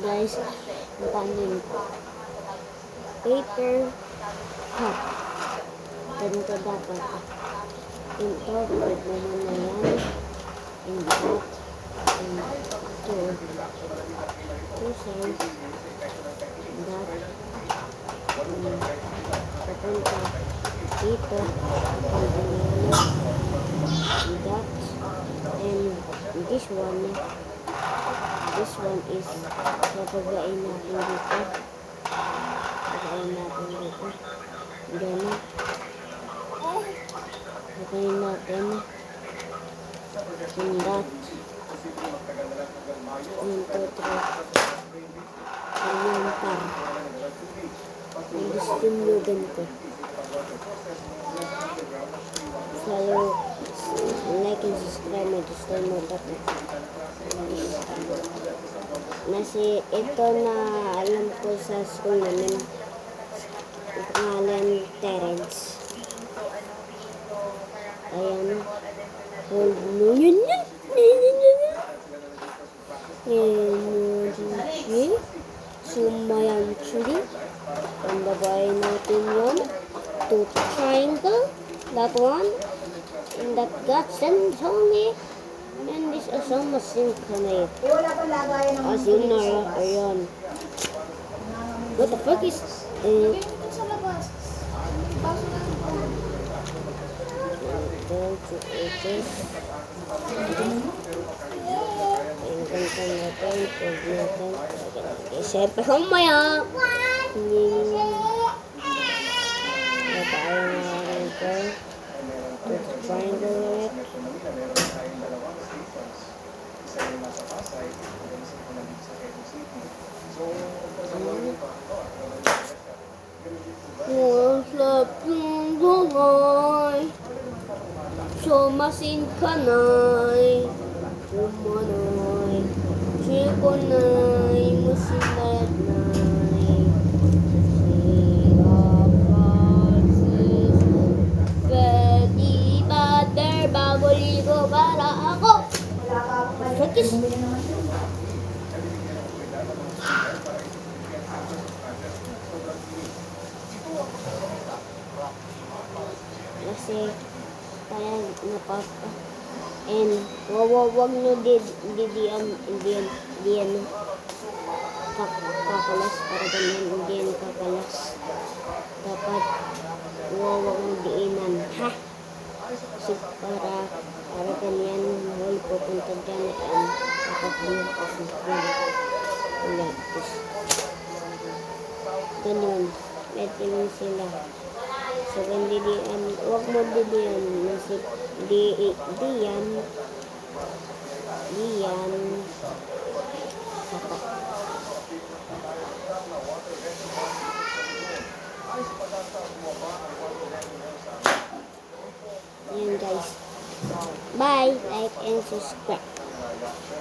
guys, ang kanin paper cup. Ganito dapat. Ito, pwede naman na yan. And that. And ito. Two sides. That. Papunta dito. Papunta na yan. And that. And this one. This one is papagain natin dito. Papagain natin dito. Ganun. Papagain natin. And that. 1, 2, 3. Ayan par. Ang gusto nyo ganito. Follow, like and subscribe my disclaimer button. Nasi ito na alam ko sa school namin. Pangalan Terence. Ayan. Hold no yun yun. Energy. Sumayan chili. Ang babae natin yun. Two triangle. That one. And that got sent on me. And this is so much synchronate. As you know, ayan. What the fuck is... Siyempre kumaya. Tayo nga rin ito. Triangle it. Waslap ng gulay. Sumasin ka na'y kumanay. Chiko na'y masinad na'y. Pwede butter bago ligo para ako. Sakis. Kasi kaya napapa and wag nyo diyan kakalas para ganyan hindi yan kakalas dapat wag mo diinan ha so para ganyan wala pupunta dyan and kapag ulit ganyan metin sila. So, hindi diyan, huwag mo diyan, nasip, diyan, saka. Yan guys. Bye, like and subscribe.